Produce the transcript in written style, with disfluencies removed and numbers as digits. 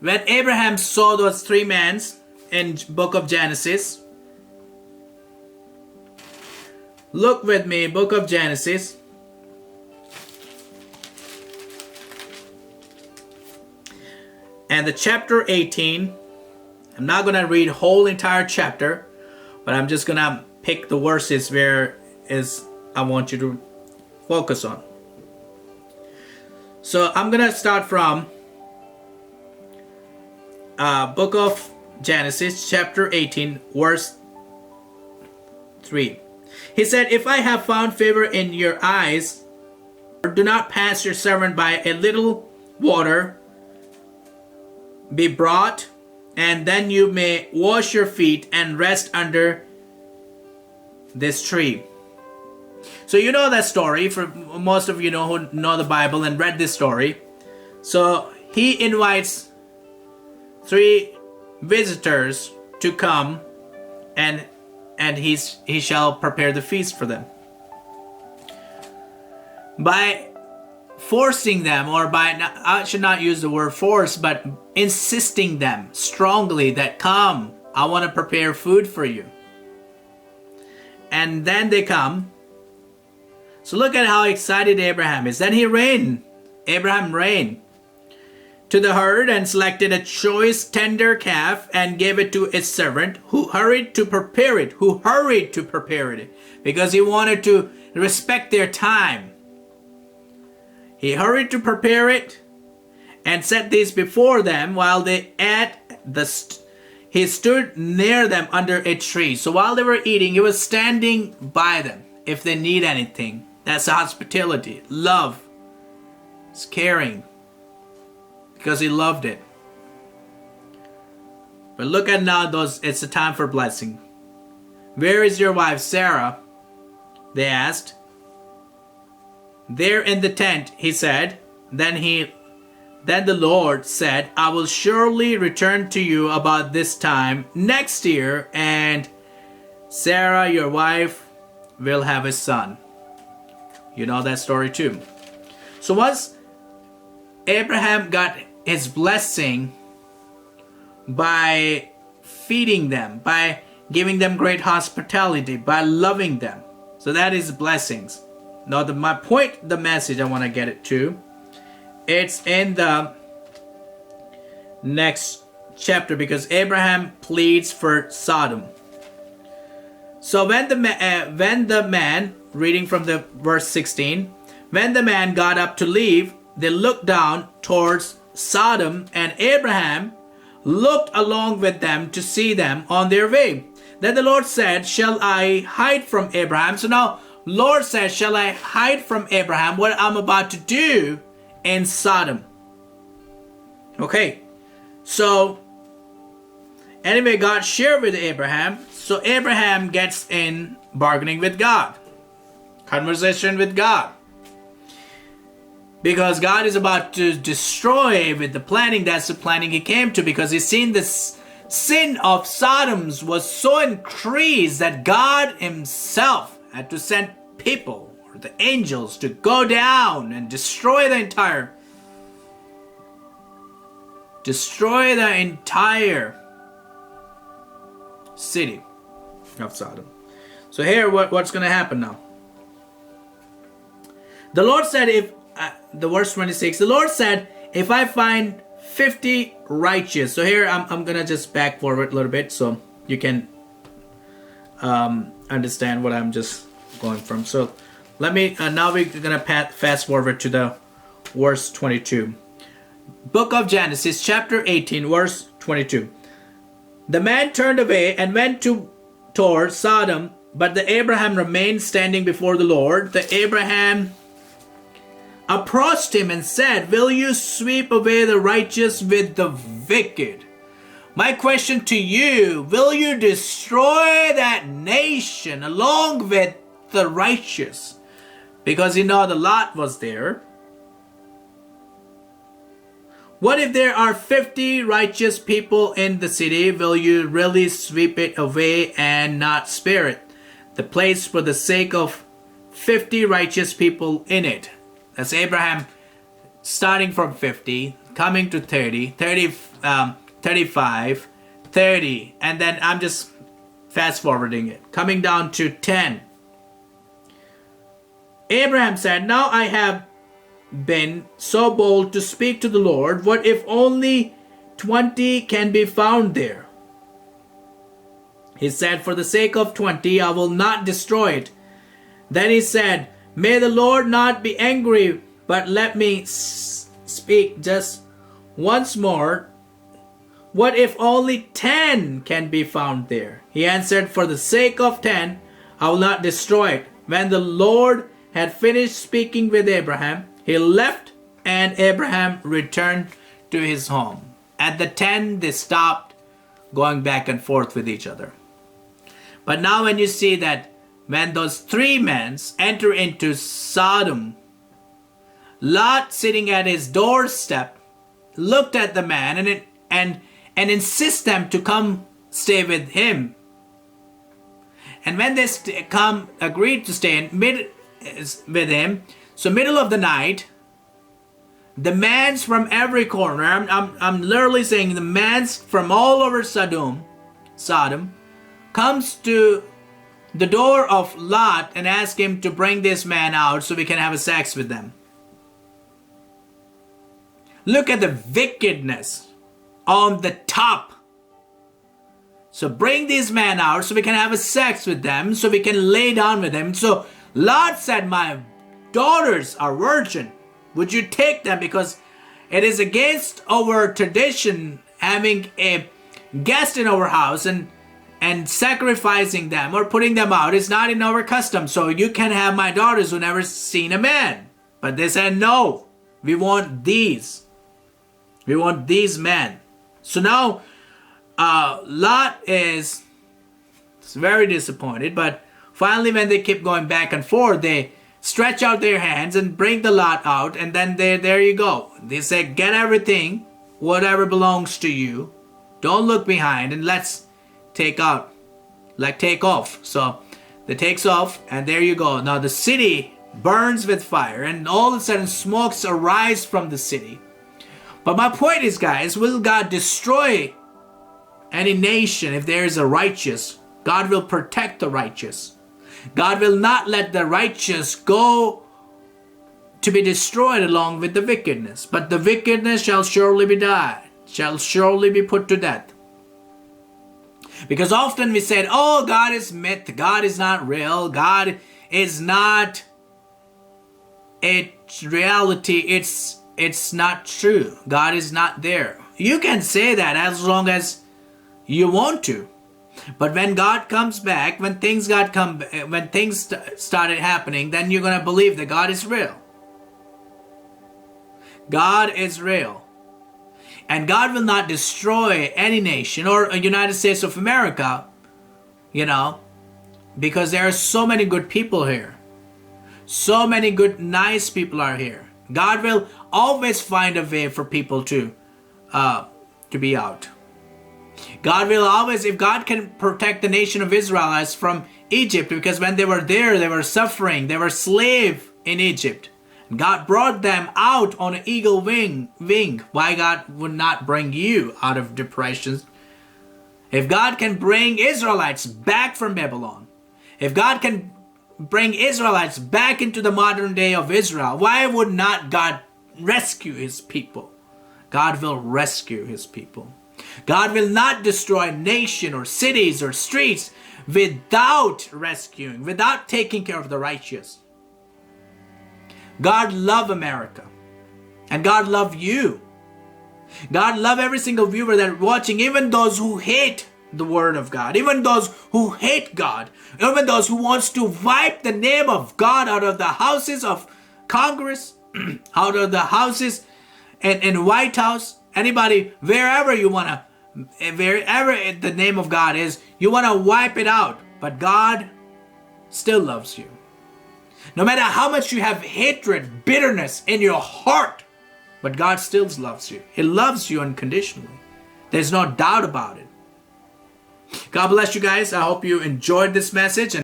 when Abraham saw those three men in book of Genesis, look with me, book of Genesis. And the chapter 18, I'm not going to read whole entire chapter, but I'm just going to pick the verses where I want you to focus on. So I'm going to start from book of Genesis, chapter 18, verse 3. He said, if I have found favor in your eyes, do not pass your servant by a little water be brought, and then you may wash your feet and rest under this tree. So you know that story. For most of you who know the Bible and read this story. So he invites three visitors to come, and he shall prepare the feast for them. By forcing them, or I should not use the word force, but insisting them strongly that come, I want to prepare food for you. And then they come. So look at how excited Abraham is. Then Abraham ran to the herd and selected a choice tender calf and gave it to his servant, who hurried to prepare it, because he wanted to respect their time. He hurried to prepare it and set these before them while they ate. He stood near them under a tree. So while they were eating, he was standing by them if they need anything. That's hospitality, love. It's caring, because he loved it. But look at now, it's a time for blessing. Where is your wife Sarah? They asked. There in the tent, he said. Then the Lord said, I will surely return to you about this time next year, and Sarah, your wife, will have a son. You know that story too. So once Abraham got his blessing by feeding them, by giving them great hospitality, by loving them. So that is blessings. Now my point, the message I want to get it to, it's in the next chapter, because Abraham pleads for Sodom. So when the man, reading from the verse 16, when the man got up to leave, they looked down towards Sodom, and Abraham looked along with them to see them on their way. Then the Lord said, shall I hide from Abraham? So now Lord says, shall I hide from Abraham what I'm about to do in Sodom? Okay, so anyway, God shared with Abraham. So Abraham gets in bargaining with God, conversation with God, because God is about to destroy with the planning. That's the planning he came to, because he's seen this sin of Sodom's was so increased that God himself had to send people, or the angels, to go down and destroy the entire city of Sodom. So here, what's going to happen now? The Lord said, the verse 26, the Lord said, if I find 50 righteous. So here I'm going to just back forward a little bit so you can understand what I'm just going from. So let me, now we're going to fast forward to the verse 22. Book of Genesis, chapter 18, verse 22. The man turned away and went toward Sodom, but the Abraham remained standing before the Lord. The Abraham approached him and said, will you sweep away the righteous with the wicked? My question to you, will you destroy that nation along with the righteous? Because you know the Lot was there. What if there are 50 righteous people in the city? Will you really sweep it away and not spare it, the place, for the sake of 50 righteous people in it? That's Abraham starting from 50, coming to 30 35, 30, and then I'm just fast forwarding it. Coming down to 10. Abraham said, now I have been so bold to speak to the Lord. What if only 20 can be found there? He said, for the sake of 20, I will not destroy it. Then he said, may the Lord not be angry, but let me speak just once more. What if only 10 can be found there? He answered, for the sake of 10, I will not destroy it. When the Lord had finished speaking with Abraham, he left, and Abraham returned to his home. At the 10, they stopped going back and forth with each other. But now when you see that when those 3 men enter into Sodom, Lot, sitting at his doorstep, looked at the man and insist them to come stay with him. And when they agreed to stay with him, so middle of the night, the mans from every corner, I'm literally saying the mans from all over Sodom comes to the door of Lot and asks him to bring this man out so we can have a sex with them. Look at the wickedness on the top. So bring this man out so we can have a sex with them, so we can lay down with them. So Lot said, my daughters are virgin. Would you take them? Because it is against our tradition having a guest in our house and sacrificing them or putting them out. It's not in our custom. So you can have my daughters who never seen a man. But they said, no, we want these. We want these men. So now Lot is very disappointed. But finally, when they keep going back and forth, they stretch out their hands and bring the Lot out. And then there you go. They say, get everything, whatever belongs to you. Don't look behind, and let's take off. So they takes off, and there you go. Now the city burns with fire, and all of a sudden smokes arise from the city. But my point is, guys, will God destroy any nation if there is a righteous? God will protect the righteous. God will not let the righteous go to be destroyed along with the wickedness. But the wickedness shall surely be put to death. Because often we said, oh, God is myth, God is not real, God is not a reality, it's not true, God is not there. You can say that as long as you want to. But when God comes back, when things started happening, then you're going to believe that God is real. God is real. And God will not destroy any nation or a United States of America, because there are so many good people here. So many good, nice people are here. God will always find a way for people to be out. God will always, if God can protect the nation of Israelites from Egypt, because when they were there, they were suffering, they were slave in Egypt. God brought them out on an eagle wing. Why God would not bring you out of depression? If God can bring Israelites back from Babylon, if God can bring Israelites back into the modern day of Israel, why would not God rescue his people? God will rescue his people. God will not destroy a nation or cities or streets without rescuing, without taking care of the righteous. God love America. And God love you. God love every single viewer that are watching, even those who hate the word of God, even those who hate God, even those who wants to wipe the name of God out of the houses of Congress, out of the houses in White House, anybody, wherever you want to, wherever the name of God is, you want to wipe it out. But God still loves you. No matter how much you have hatred, bitterness in your heart, but God still loves you. He loves you unconditionally. There's no doubt about it. God bless you guys. I hope you enjoyed this message.